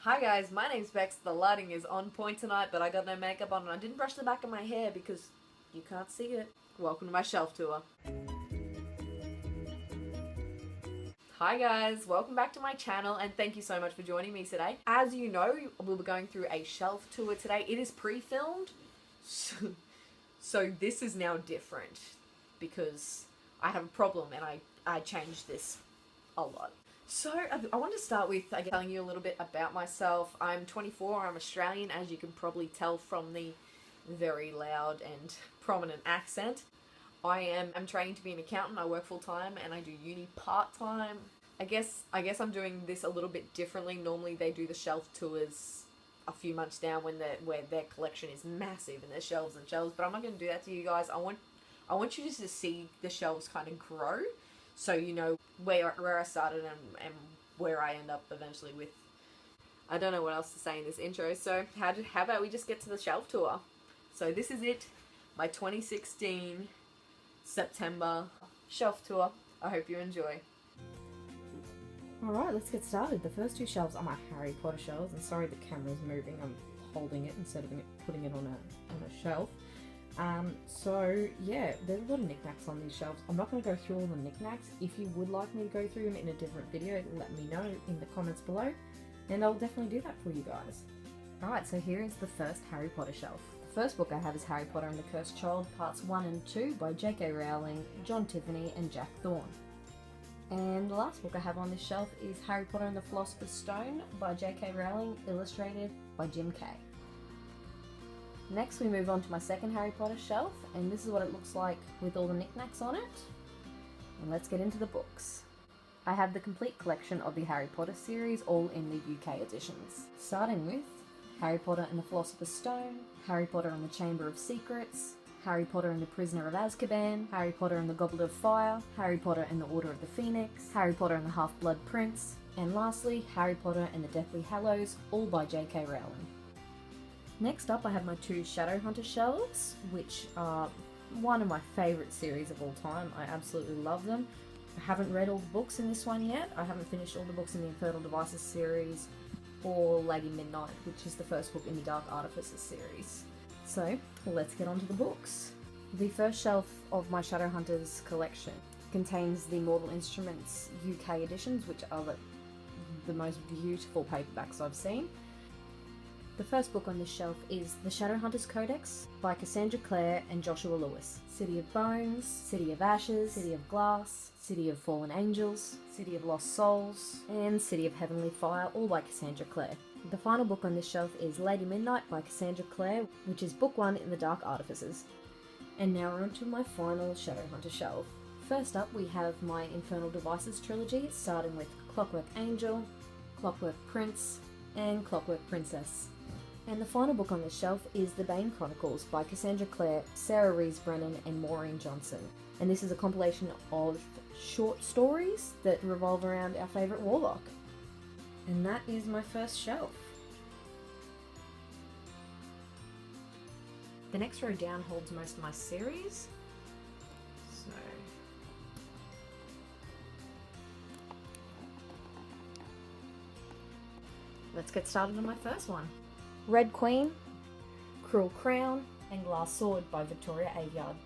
Hi guys, my name's Bex. The lighting is on point tonight, but I got no makeup on and I didn't brush the back of my hair because you can't see it. Welcome to my shelf tour. Hi guys, welcome back to my channel and thank you so much for joining me today. As you know, we'll be going through a shelf tour today. It is pre-filmed, so this is now different because I have a problem and I changed this a lot. So I want to start with telling you a little bit about myself. I'm 24, I'm Australian, as you can probably tell from the very loud and prominent accent. I'm training to be an accountant. I work full time and I do uni part time. I guess I'm doing this a little bit differently. Normally they do the shelf tours a few months down where their collection is massive and there's shelves and shelves, but I'm not going to do that to you guys. I want you just to see the shelves kind of grow, so you know where I started and where I end up eventually with. I don't know what else to say in this intro, so how about we just get to the shelf tour. So this is it, my 2016 September shelf tour. I hope you enjoy. Alright, let's get started. The first two shelves are my Harry Potter shelves, and sorry the camera's moving, I'm holding it instead of putting it on a shelf. So yeah, there's a lot of knickknacks on these shelves. I'm not going to go through all the knickknacks. If you would like me to go through them in a different video, let me know in the comments below, and I'll definitely do that for you guys. Alright, so here is the first Harry Potter shelf. The first book I have is Harry Potter and the Cursed Child, parts 1 and 2 by J.K. Rowling, John Tiffany and Jack Thorne. And the last book I have on this shelf is Harry Potter and the Philosopher's Stone by J.K. Rowling, illustrated by Jim Kay. Next we move on to my second Harry Potter shelf, and this is what it looks like with all the knickknacks on it. And let's get into the books. I have the complete collection of the Harry Potter series, all in the UK editions. Starting with Harry Potter and the Philosopher's Stone, Harry Potter and the Chamber of Secrets, Harry Potter and the Prisoner of Azkaban, Harry Potter and the Goblet of Fire, Harry Potter and the Order of the Phoenix, Harry Potter and the Half-Blood Prince, and lastly, Harry Potter and the Deathly Hallows, all by J.K. Rowling. Next up I have my two Shadowhunter shelves, which are one of my favourite series of all time. I absolutely love them. I haven't read all the books in this one yet. I haven't finished all the books in the Infernal Devices series or Lady Midnight, which is the first book in the Dark Artifices series. So let's get on to the books. The first shelf of my Shadowhunters collection contains the Mortal Instruments UK editions, which are the most beautiful paperbacks I've seen. The first book on this shelf is The Shadowhunters Codex by Cassandra Clare and Joshua Lewis. City of Bones, City of Ashes, City of Glass, City of Fallen Angels, City of Lost Souls, and City of Heavenly Fire, all by Cassandra Clare. The final book on this shelf is Lady Midnight by Cassandra Clare, which is book 1 in the Dark Artifices. And now we're on to my final Shadowhunter shelf. First up we have my Infernal Devices trilogy, starting with Clockwork Angel, Clockwork Prince, and Clockwork Princess. And the final book on this shelf is The Bane Chronicles by Cassandra Clare, Sarah Rees-Brennan and Maureen Johnson. And this is a compilation of short stories that revolve around our favourite warlock. And that is my first shelf. The next row down holds most of my series. So let's get started on my first one. Red Queen, Cruel Crown, and Glass Sword by Victoria Aveyard.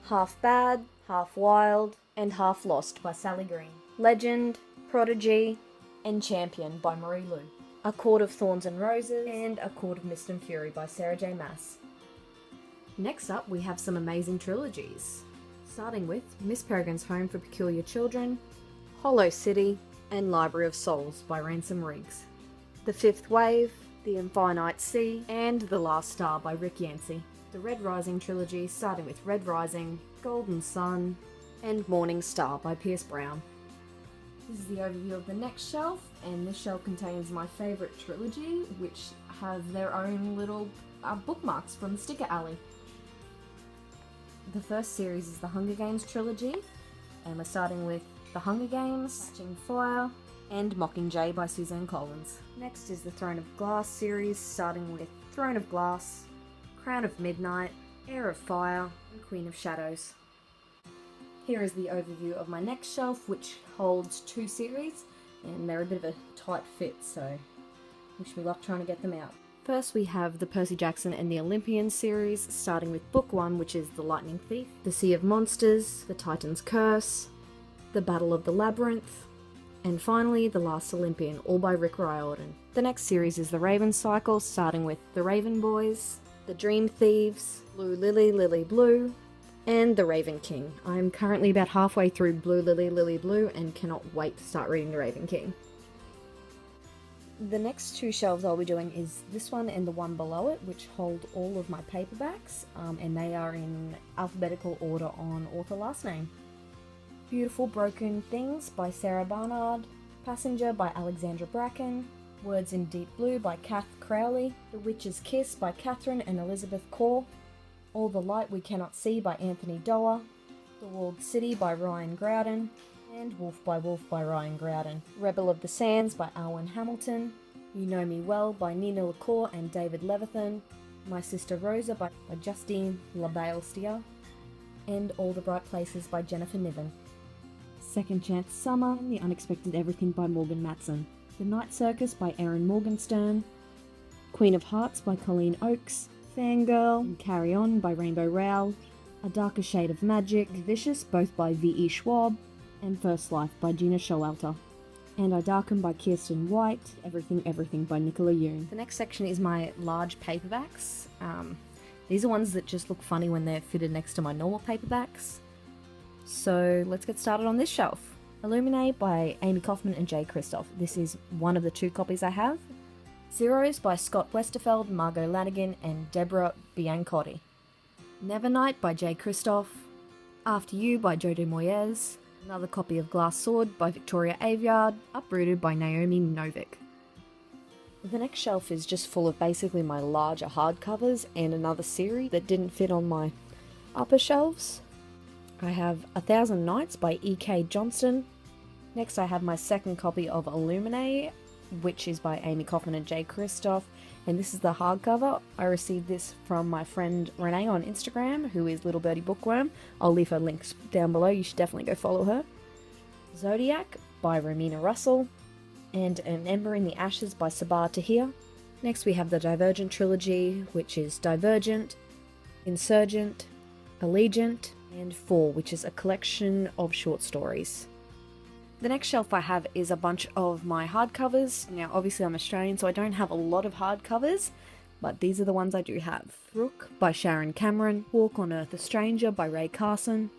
Half Bad, Half Wild, and Half Lost by Sally Green. Legend, Prodigy, and Champion by Marie Lu. A Court of Thorns and Roses, and A Court of Mist and Fury by Sarah J. Maas. Next up we have some amazing trilogies, starting with Miss Peregrine's Home for Peculiar Children, Hollow City, and Library of Souls by Ransom Riggs. The Fifth Wave, The Infinite Sea, and The Last Star by Rick Yancey. The Red Rising trilogy, starting with Red Rising, Golden Sun, and Morning Star by Pierce Brown. This is the overview of the next shelf, and this shelf contains my favourite trilogy, which have their own little bookmarks from the Sticker Alley. The first series is the Hunger Games trilogy, and we're starting with The Hunger Games, Catching Fire, and Mockingjay by Suzanne Collins. Next is the Throne of Glass series, starting with Throne of Glass, Crown of Midnight, Heir of Fire, and Queen of Shadows. Here is the overview of my next shelf, which holds two series, and they're a bit of a tight fit, so Wish me luck trying to get them out. First we have the Percy Jackson and the Olympians series, starting with book 1, which is The Lightning Thief, The Sea of Monsters, The Titan's Curse, The Battle of the Labyrinth, and finally The Last Olympian, all by Rick Riordan. The next series is The Raven Cycle, starting with The Raven Boys, The Dream Thieves, Blue Lily, Lily Blue, and The Raven King. I'm currently about halfway through Blue Lily, Lily Blue and cannot wait to start reading The Raven King. The next 2 shelves I'll be doing is this one and the one below it, which hold all of my paperbacks, and they are in alphabetical order on author last name. Beautiful Broken Things by Sarah Barnard, Passenger by Alexandra Bracken, Words in Deep Blue by Kath Crowley, The Witch's Kiss by Catherine and Elizabeth Kaur, All the Light We Cannot See by Anthony Doerr, The Walled City by Ryan Groudon, and Wolf by Ryan Groudon, Rebel of the Sands by Alwyn Hamilton, You Know Me Well by Nina LaCour and David Levithan, My Sister Rosa by Justine LaBailstier, and All the Bright Places by Jennifer Niven. Second Chance Summer and The Unexpected Everything by Morgan Matson, The Night Circus by Erin Morgenstern, Queen of Hearts by Colleen Oakes, Fangirl and Carry On by Rainbow Rowell, A Darker Shade of Magic, Vicious, both by V.E. Schwab, and First Life by Gina Showalter, and I Darken by Kirsten White, Everything Everything by Nicola Yoon. The next section is my large paperbacks. These are ones that just look funny when they're fitted next to my normal paperbacks. So let's get started on this shelf. Illuminae by Amy Kaufman and Jay Kristoff. This is one of the 2 copies I have. Zeros by Scott Westerfeld, Margot Lanigan, and Deborah Biancotti. Nevernight by Jay Kristoff. After You by Jojo Moyes. Another copy of Glass Sword by Victoria Aveyard, Uprooted by Naomi Novik. The next shelf is just full of basically my larger hardcovers and another series that didn't fit on my upper shelves. I have 1,000 Nights by E.K. Johnston. Next I have my second copy of Illuminae, which is by Amy Kaufman and Jay Kristoff, and this is the hardcover. I received this from my friend Renee on Instagram, who is Little Birdie Bookworm. I'll leave her links down below, you should definitely go follow her. Zodiac by Romina Russell, and An Ember in the Ashes by Sabaa Tahir. Next we have the Divergent trilogy, which is Divergent, Insurgent, Allegiant, and Four, which is a collection of short stories. The next shelf I have is a bunch of my hardcovers. Now obviously I'm Australian, so I don't have a lot of hardcovers, but these are the ones I do have. Rook by Sharon Cameron, Walk on Earth a Stranger by Ray Carson,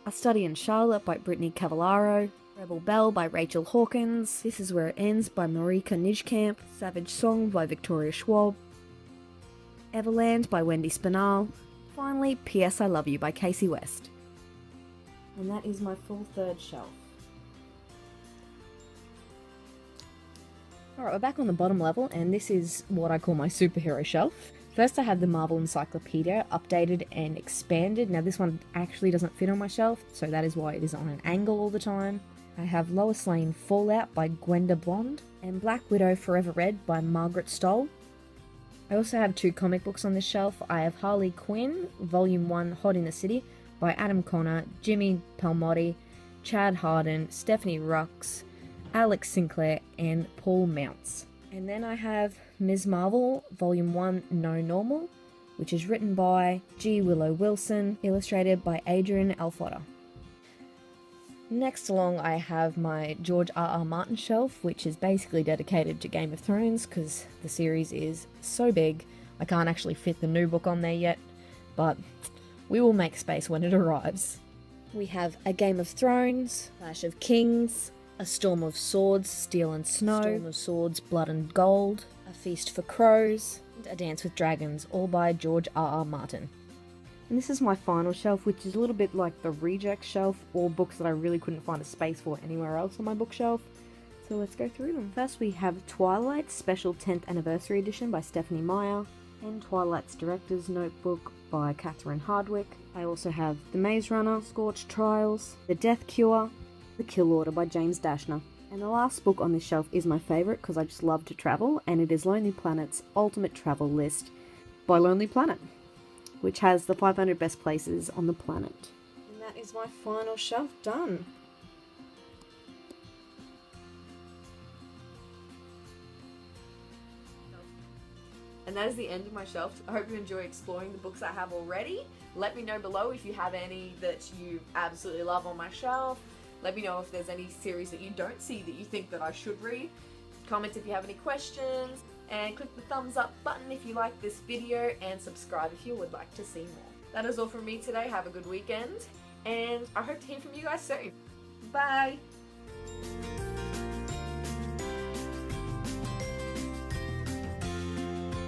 A Study in Charlotte by Brittany Cavallaro, Rebel Bell by Rachel Hawkins, This Is Where It Ends by Marika Nijkamp, Savage Song by Victoria Schwab, Everland by Wendy Spinall, finally P.S. I Love You by Casey West. And that is my full 3rd shelf. Alright, we're back on the bottom level, and this is what I call my superhero shelf. First I have the Marvel Encyclopedia, updated and expanded. Now this one actually doesn't fit on my shelf, so that is why it is on an angle all the time. I have Lois Lane Fallout by Gwenda Bond, and Black Widow Forever Red by Margaret Stoll. I also have 2 comic books on this shelf. I have Harley Quinn, Volume 1 Hot in the City by Adam Connor, Jimmy Palmiotti, Chad Harden, Stephanie Rux, Alex Sinclair, and Paul Mounts. And then I have Ms. Marvel, Volume 1, No Normal, which is written by G. Willow Wilson, illustrated by Adrian Alfota. Next along I have my George R.R. Martin shelf, which is basically dedicated to Game of Thrones, because the series is so big, I can't actually fit the new book on there yet, but we will make space when it arrives. We have A Game of Thrones, Clash of Kings, A Storm of Swords, Steel and Snow, Storm of Swords, Blood and Gold, A Feast for Crows, and A Dance with Dragons, all by George R.R. Martin. And this is my final shelf, which is a little bit like the reject shelf, or books that I really couldn't find a space for anywhere else on my bookshelf. So let's go through them. First we have Twilight Special 10th Anniversary Edition by Stephanie Meyer, and Twilight's Director's Notebook by Catherine Hardwicke. I also have The Maze Runner, Scorched Trials, The Death Cure, The Kill Order by James Dashner. And the last book on this shelf is my favourite because I just love to travel, and it is Lonely Planet's Ultimate Travel List by Lonely Planet, which has the 500 best places on the planet. And that is my final shelf done. And that is the end of my shelf. I hope you enjoy exploring the books I have already. Let me know below if you have any that you absolutely love on my shelf. Let me know if there's any series that you don't see that you think that I should read. Comment if you have any questions, and click the thumbs up button if you like this video, and subscribe if you would like to see more. That is all from me today. Have a good weekend, and I hope to hear from you guys soon. Bye!